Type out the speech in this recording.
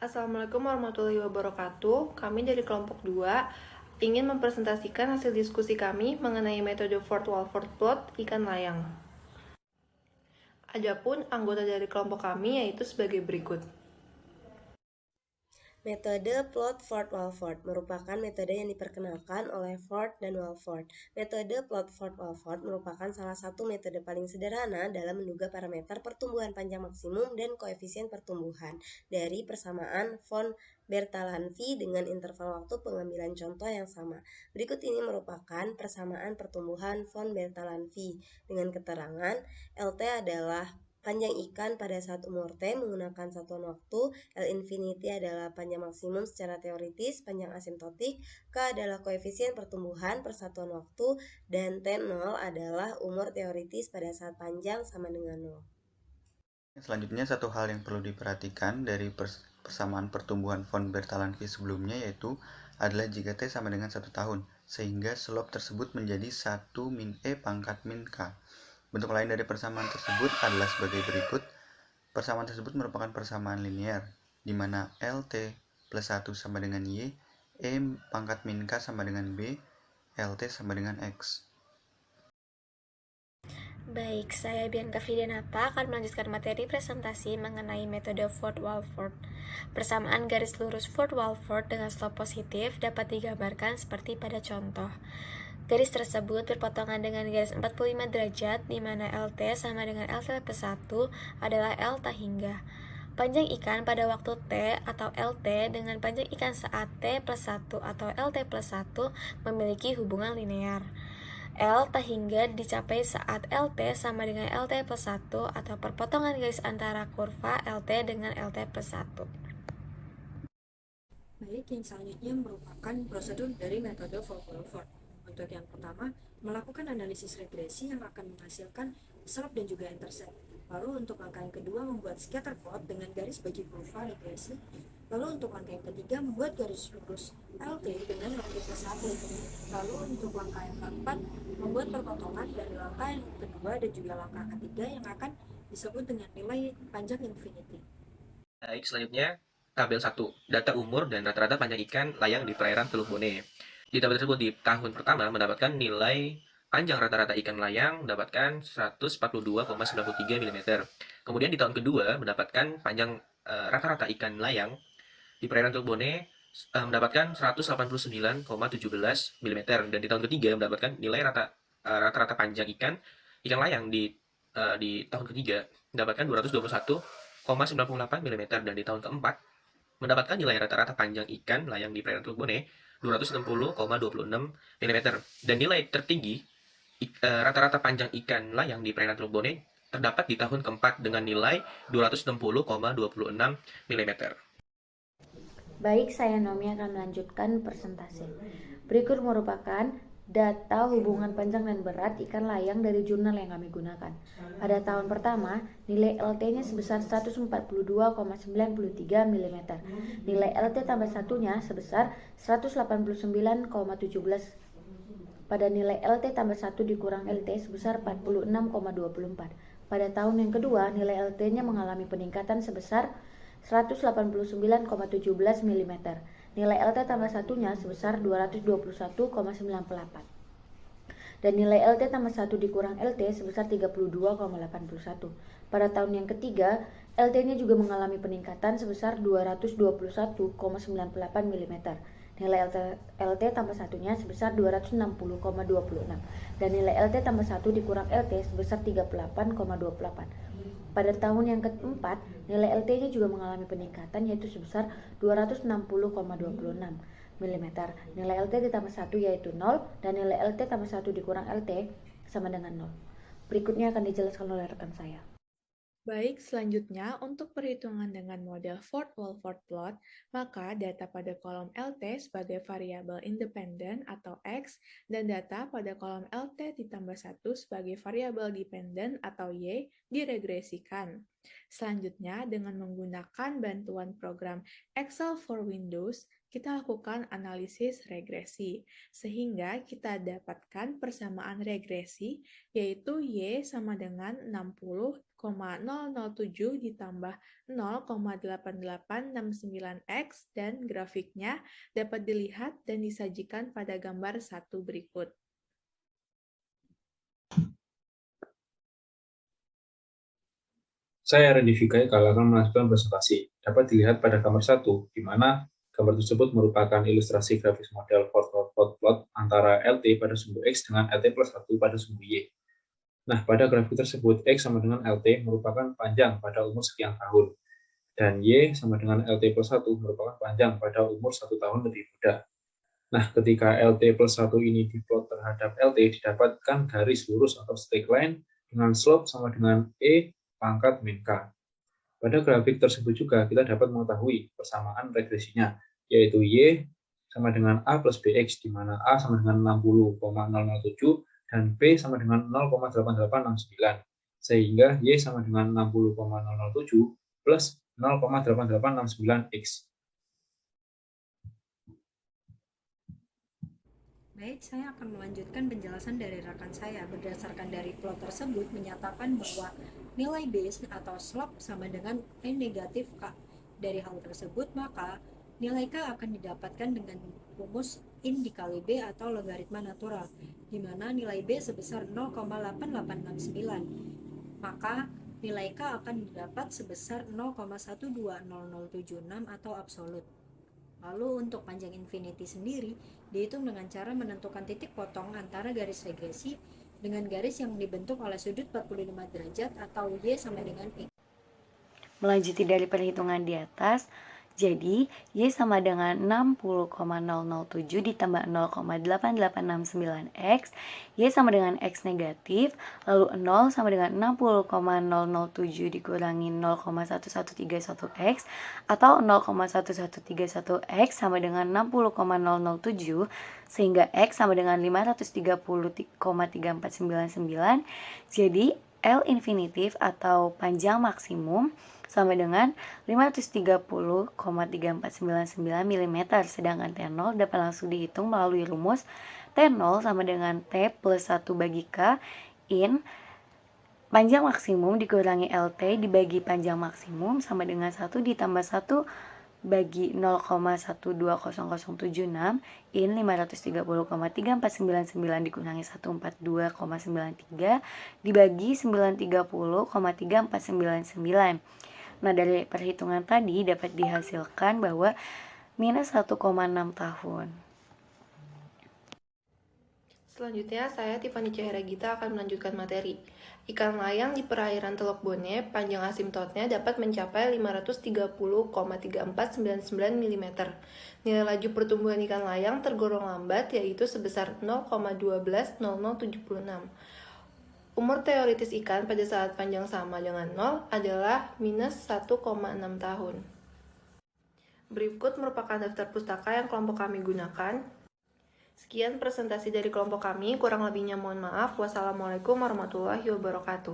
Assalamualaikum warahmatullahi wabarakatuh. Kami dari kelompok 2 ingin mempresentasikan hasil diskusi kami mengenai metode Ford-Walford plot ikan layang. Adapun anggota dari kelompok kami yaitu sebagai berikut. Metode plot Ford-Walford merupakan metode yang diperkenalkan oleh Ford dan Walford. Metode plot Ford-Walford merupakan salah satu metode paling sederhana dalam menduga parameter pertumbuhan panjang maksimum dan koefisien pertumbuhan dari persamaan von Bertalanffy dengan interval waktu pengambilan contoh yang sama. Berikut ini merupakan persamaan pertumbuhan von Bertalanffy dengan keterangan LT adalah panjang ikan pada saat umur T menggunakan satuan waktu, L infinity adalah panjang maksimum secara teoritis, panjang asimptotik, K adalah koefisien pertumbuhan per satuan waktu, dan T0 adalah umur teoritis pada saat panjang sama dengan 0. Selanjutnya, satu hal yang perlu diperhatikan dari persamaan pertumbuhan von Bertalanffy sebelumnya yaitu adalah jika T sama dengan 1 tahun, sehingga slope tersebut menjadi 1 min E pangkat min K. Bentuk lain dari persamaan tersebut adalah sebagai berikut. Persamaan tersebut merupakan persamaan linear, di mana LT plus 1 sama dengan Y, E pangkat min K sama dengan B, LT sama dengan X. Baik, saya Bianca Fidenata akan melanjutkan materi presentasi mengenai metode Ford-Walford. Persamaan garis lurus Ford-Walford dengan slope positif dapat digambarkan seperti pada contoh. Garis tersebut berpotongan dengan garis 45 derajat di mana LT sama dengan LT plus 1 adalah L hingga. Panjang ikan pada waktu T atau LT dengan panjang ikan saat T plus 1 atau LT plus 1 memiliki hubungan linear. L hingga dicapai saat LT sama dengan LT plus 1 atau perpotongan garis antara kurva LT dengan LT plus 1. Baik, yang selanjutnya merupakan prosedur dari metode Ford-Walford. Untuk yang pertama, melakukan analisis regresi yang akan menghasilkan slope dan juga intercept. Lalu untuk langkah yang kedua, membuat scatter plot dengan garis bagi kurva regresi. Lalu untuk langkah yang ketiga, membuat garis lurus LT dengan LT plus 1. Lalu untuk langkah yang keempat, membuat perpotongan dari langkah yang kedua dan juga langkah ketiga yang akan disebut dengan nilai panjang infinity. Baik, selanjutnya tabel 1, data umur dan rata-rata panjang ikan layang di perairan Teluk Bone. Di tabel tersebut di tahun pertama mendapatkan nilai panjang rata-rata ikan layang mendapatkan 142,93 mm. Kemudian di tahun kedua mendapatkan panjang rata-rata ikan layang di perairan Teluk Bone mendapatkan 189,17 mm, dan di tahun ketiga mendapatkan nilai rata-rata panjang ikan layang di tahun ketiga mendapatkan 221,98 mm, dan di tahun keempat mendapatkan nilai rata-rata panjang ikan layang di perairan Teluk Bone 260,26 mm, dan nilai tertinggi rata-rata panjang ikan layang di perairan Teluk Bone terdapat di tahun keempat dengan nilai 260,26 mm. Baik, saya Nomi akan melanjutkan presentasi. Berikut merupakan data hubungan panjang dan berat ikan layang dari jurnal yang kami gunakan. Pada tahun pertama, nilai LT-nya sebesar 142,93 mm. Nilai LT tambah satunya sebesar 189,17. Pada nilai LT tambah 1 dikurang LT sebesar 46,24. Pada tahun yang kedua, nilai LT-nya mengalami peningkatan sebesar 189,17 mm. Nilai LT tambah satunya sebesar 221,98. Dan nilai LT tambah 1 dikurang LT sebesar 32,81. Pada tahun yang ketiga, LT-nya juga mengalami peningkatan sebesar 221,98 mm. Nilai LT tambah satunya sebesar 260,26. Dan nilai LT tambah 1 dikurang LT sebesar 38,28. Pada tahun yang keempat, nilai LT-nya juga mengalami peningkatan yaitu sebesar 260,26 mm. Nilai LT ditambah 1 yaitu 0 dan nilai LT tambah 1 dikurang LT sama dengan 0. Berikutnya akan dijelaskan oleh rekan saya. Baik, selanjutnya untuk perhitungan dengan model Ford-Walford plot, maka data pada kolom LT sebagai variabel independen atau X dan data pada kolom LT ditambah 1 sebagai variabel dependen atau Y diregresikan. Selanjutnya, dengan menggunakan bantuan program Excel for Windows, kita lakukan analisis regresi, sehingga kita dapatkan persamaan regresi, yaitu Y sama dengan 60,5 0,007 ditambah 0,8869X dan grafiknya dapat dilihat dan disajikan pada gambar 1 berikut. Saya Randy Vikai kalau akan melanjutkan presentasi. Dapat dilihat pada gambar 1, di mana gambar tersebut merupakan ilustrasi grafis model forward plot antara LT pada sumbu X dengan LT plus 1 pada sumbu Y. Nah, pada grafik tersebut, X sama dengan LT merupakan panjang pada umur sekian tahun, dan Y sama dengan LT plus 1 merupakan panjang pada umur 1 tahun lebih muda. Nah, ketika LT plus 1 ini diplot terhadap LT, didapatkan garis lurus atau straight line dengan slope sama dengan E pangkat min K. Pada grafik tersebut juga kita dapat mengetahui persamaan regresinya, yaitu Y sama dengan A plus BX, di mana A sama dengan 60,007 dan B sama dengan 0,8869, sehingga Y sama dengan 60,007 plus 0,8869X. Baik, saya akan melanjutkan penjelasan dari rekan saya. Berdasarkan dari plot tersebut menyatakan bahwa nilai base atau slope sama dengan N negatif K. Dari hal tersebut, maka nilai K akan didapatkan dengan rumus in dikali B atau logaritma natural, di mana nilai B sebesar 0,8869. Maka nilai K akan didapat sebesar 0,120076 atau absolut. Lalu untuk panjang infinity sendiri dihitung dengan cara menentukan titik potong antara garis regresi dengan garis yang dibentuk oleh sudut 45 derajat atau Y sama dengan X. Melanjuti dari perhitungan di atas, jadi Y sama dengan 60,007 ditambah 0,8869X, Y sama dengan X negatif, lalu 0 sama dengan 60,007 dikurangi 0,1131X, atau 0,1131X sama dengan 60,007, sehingga X sama dengan 530,3499, jadi L infinitif atau panjang maksimum sama dengan 530,3499 mm, sedangkan T0 dapat langsung dihitung melalui rumus T0 sama dengan T plus 1 bagi K in panjang maksimum dikurangi LT dibagi panjang maksimum sama dengan 1 ditambah 1 bagi 0,120076 in 530,3499 dikurangi 142,93 dibagi 930,3499. Nah, dari perhitungan tadi dapat dihasilkan bahwa minus 1,6 tahun. Selanjutnya, saya Tiffany Cahera Gita akan melanjutkan materi. Ikan layang di perairan Teluk Bone, panjang asimtotnya dapat mencapai 530,3499 mm. Nilai laju pertumbuhan ikan layang tergolong lambat, yaitu sebesar 0,120076. Umur teoritis ikan pada saat panjang sama dengan 0 adalah minus 1,6 tahun. Berikut merupakan daftar pustaka yang kelompok kami gunakan. Sekian presentasi dari kelompok kami, kurang lebihnya mohon maaf. Wassalamualaikum warahmatullahi wabarakatuh.